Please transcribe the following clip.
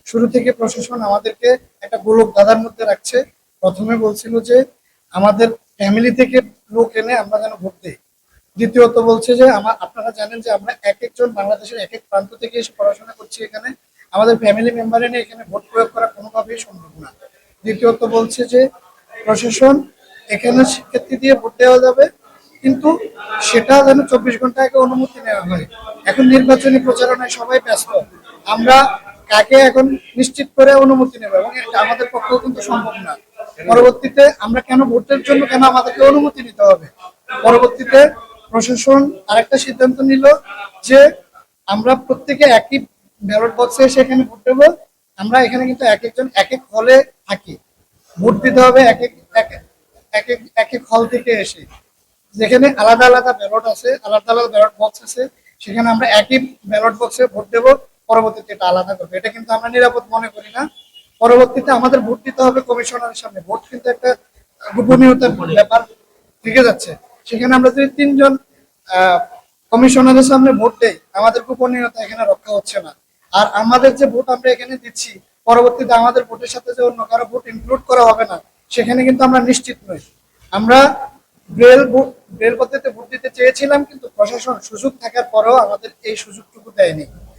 শুরু থেকে প্রশাসন আমাদেরকে একটা গোলক ধাঁধার মধ্যে রাখছে। প্রথমে বলছিল যে আমাদের ফ্যামিলি থেকে লোক এনে আমরা যেন ভোট দিই। দ্বিতীয়ত বলছে যে আপনারা জানেন যে আমরা এক একজন বাংলাদেশের এক এক প্রান্ত থেকে এসে পড়াশোনা করছি এখানে, আমাদের ফ্যামিলি মেম্বার এনে এখানে ভোট প্রয়োগ করা কোনোভাবেই সম্ভব না। দ্বিতীয়ত বলছে যে প্রশাসন এখানে শিক্ষার্থী দিয়ে ভোট দেওয়া যাবে, কিন্তু সেটা যেন 24 ঘন্টা আগে অনুমতি নেওয়া হয়। এখন নির্বাচনী প্রচারণায় সবাই ব্যস্ত, আমরা কাকে এখন নিশ্চিত করে অনুমতি নেব, এবং এটা আমাদের পক্ষেও কিন্তু সম্ভব না। পরবর্তীতে আমরা কেন ভোটের জন্য কেন আমাদেরকে অনুমতি নিতে হবে? পরবর্তীতে প্রশাসন আরেকটা সিদ্ধান্ত নিল যে আমরা প্রত্যেকে একই ব্যালট বক্সে এসে এখানে ভোট দেবো। আমরা এখানে কিন্তু এক একজন এক এক হলে থাকি, ভোট দিতে হবে এক এক এক এক হল থেকে এসে, যেখানে আলাদা আলাদা ব্যালট আছে, আলাদা আলাদা ব্যালট বক্স আছে, সেখানে আমরা একই ব্যালট বক্সে ভোট দেবো। পরবর্তীতে এটা আলাদা করবে, এটা কিন্তু আমরা নিরাপদ মনে করি না। পরবর্তীতে আমাদের ভোট দিতে হবে কমিশনারের সামনে, ভোট কিন্তু একটা গোপনীয়তার ব্যাপার থেকে যাচ্ছে। সেখানে আমরা যদি 3 জন কমিশনারের সামনে ভোট দেই, আমাদের গোপনীয়তা এখানে রক্ষা হচ্ছে না। আর আমাদের যে ভোট আমরা এখানে দিচ্ছি, পরবর্তীতে আমাদের ভোটের সাথে যে অন্য কারো ভোট ইনক্লুড করা হবে না, সেখানে কিন্তু আমরা নিশ্চিত নই। আমরা ব্রেল পদ্ধতিতে ভোট দিতে চেয়েছিলাম, কিন্তু প্রশাসন সুযোগ থাকার পরেও আমাদের এই সুযোগটুকু দেয়নি।